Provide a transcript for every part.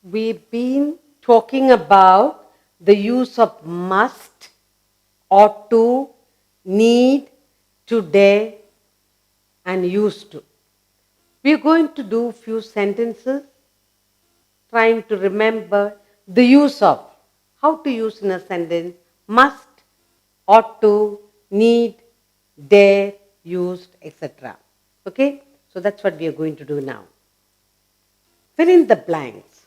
We've been talking about the use of must, ought to, need, today, and used to. We're going to do a few sentences trying to remember the use of, how to use in a sentence, must, ought to, need, dare, used, etc. Okay? So that's what we are going to do now. Fill in the blanks.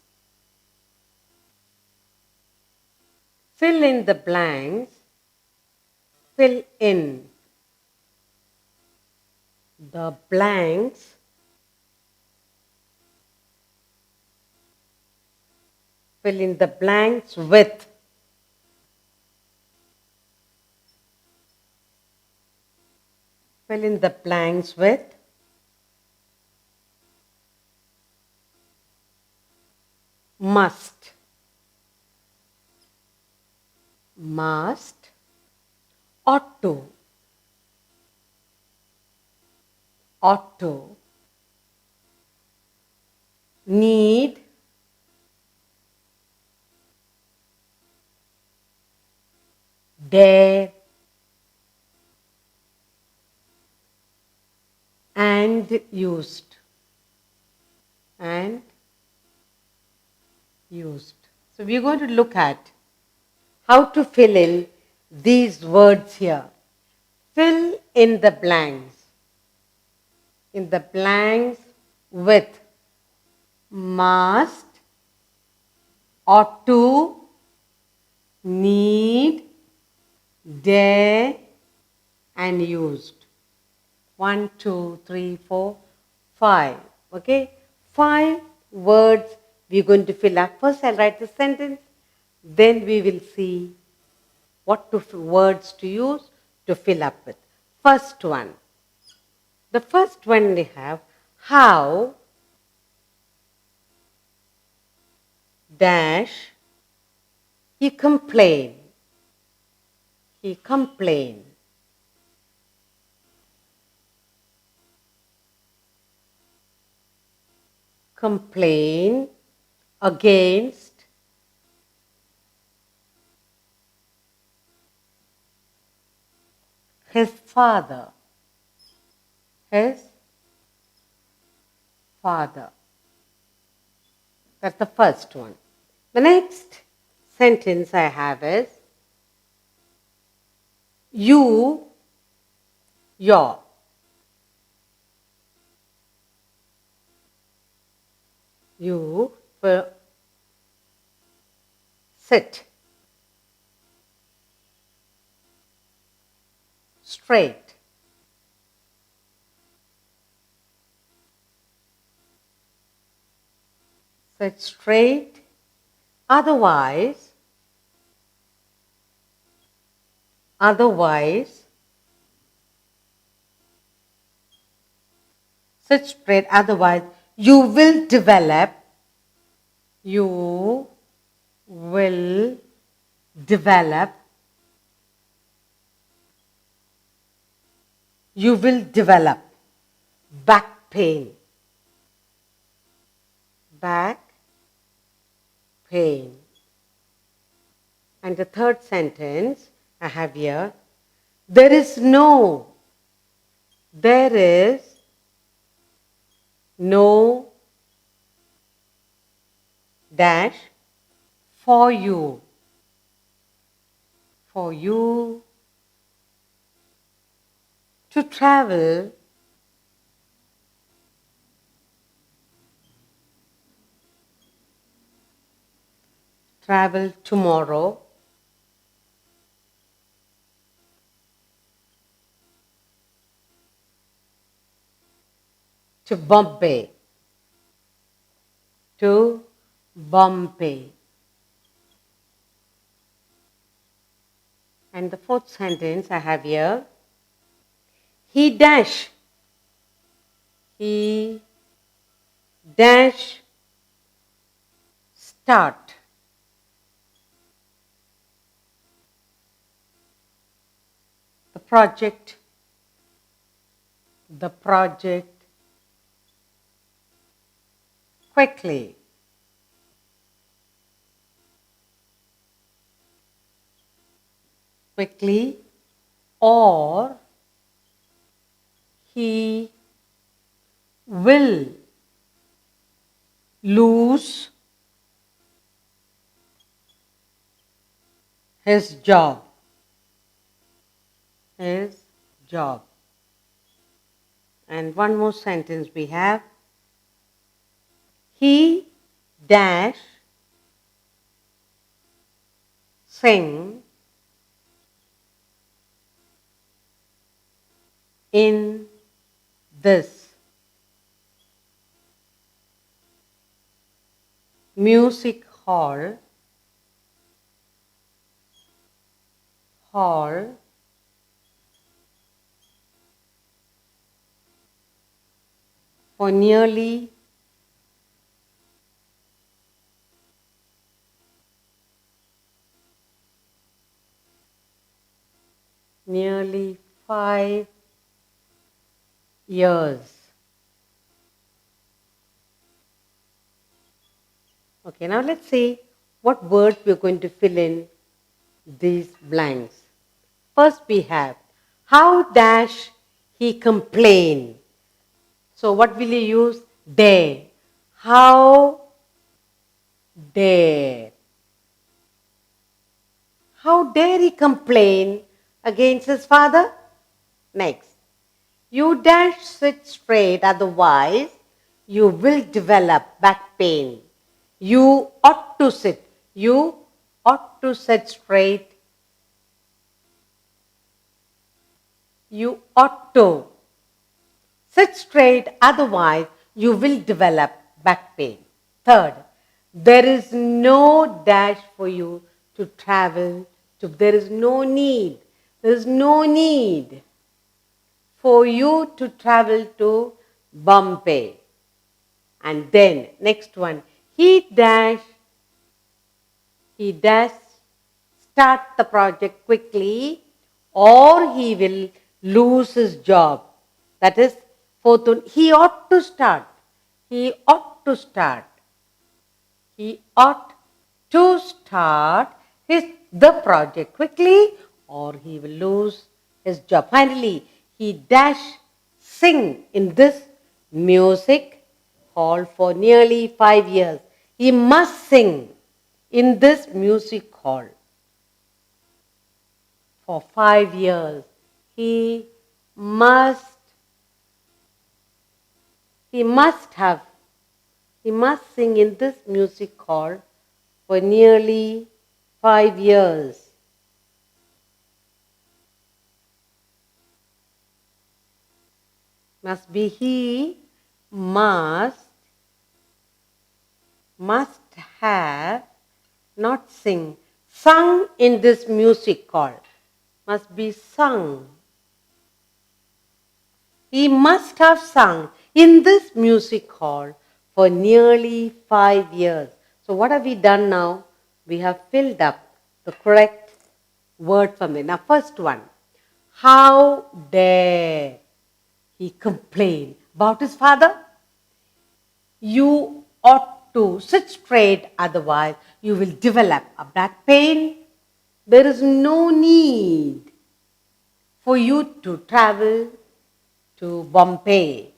Fill in the blanks. Fill in the blanks. Fill in the blanks with. Fill in the blanks with must. Must, ought to, ought to, need, dare, and used. And used. So we're going to look at how to fill in these words here. Fill in the blanks. In the blanks with must, ought to, need, dare, and used. 1, 2, 3, 4, 5. Okay? 5 words we're going to fill up. First I'll write the sentence, then we will see what words to use to fill up with. First one. The first one we have, how dash he complained. He complained. Complain against his father. His father. That's the first one. The next sentence I have is you, your. You will sit straight. Sit straight. Otherwise, sit straight. Otherwise, you will develop. You will develop. You will develop back pain. Back pain. And the third sentence I have here, there is no dash for you. For you to travel tomorrow to Bombay. To Bombay. And the fourth sentence I have here, he dash start the project quickly. quickly, or he will lose his job. His job. And one more sentence we have. He dash sing in this music hall for nearly 5 years. Okay, now let's see what words we're going to fill in these blanks. First we have, how dash he complain? So what will you use? Dare. How dare. How dare he complain against his father? Next. You dash sit straight, otherwise you will develop back pain. You ought to sit. You ought to sit straight. You ought to sit straight, otherwise you will develop back pain. Third, there is no dash for you to travel to. There is no need. There is no need for you to travel to Bombay. And then, next one, he dash start the project quickly or he will lose his job. That is, fourth one, he ought to start. He ought to start. He ought to start the project quickly or he will lose his job. Finally, he dash sing in this music hall for nearly 5 years. He must sing in this music hall for 5 years. He must sing in this music hall for nearly 5 years. Must be he must have, not sing, sung in this music hall. Must be sung. He must have sung in this music hall for nearly 5 years. So what have we done now? We have filled up the correct word from there. Now first one, how dare he complain about his father? You ought to sit straight, otherwise you will develop a back pain. There is no need for you to travel to Bombay.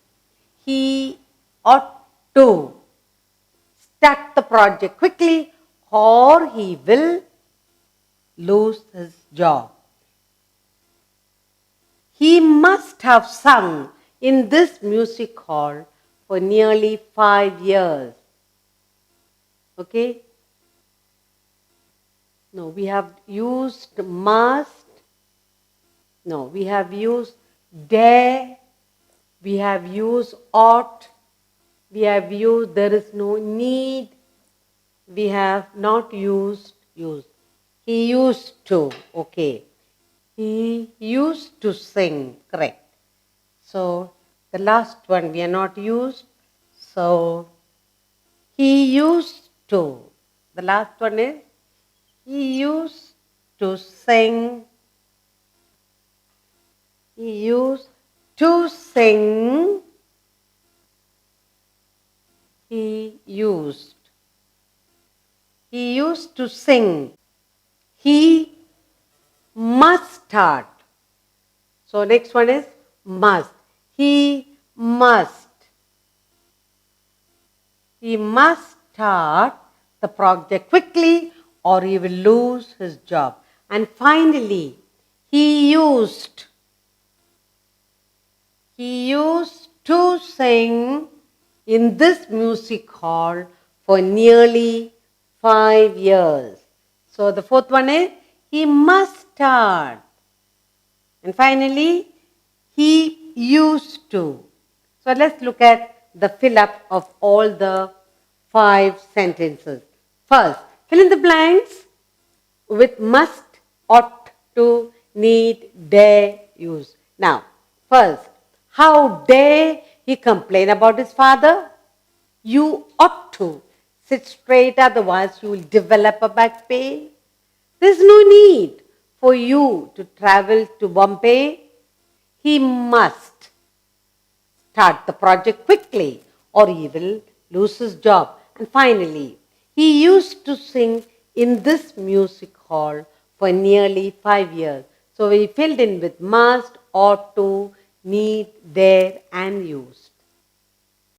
He ought to start the project quickly or he will lose his job. He must have sung in this music hall for nearly 5 years. Okay? No, we have used must. No, we have used dare. We have used ought. We have used there is no need. We have not used use. He used to. Okay. He used to sing. Correct. So the last one we are not used. So he used to. The last one is he used to sing. He used to sing. He used. He used to sing. He must start. So next one is must. He must. He must start the project quickly or he will lose his job. And finally, he used to sing in this music hall for nearly 5 years. So the fourth one is he must start. And finally, he used to. So let's look at the fill up of all the 5 sentences. First, fill in the blanks with must, ought to, need, dare, use. Now, first, how dare he complain about his father? You ought to sit straight, otherwise you will develop a back pain. There's no need for you to travel to Bombay. He must start the project quickly or he will lose his job. And finally, he used to sing in this music hall for nearly 5 years. So we filled in with must, ought to, need, dare and use.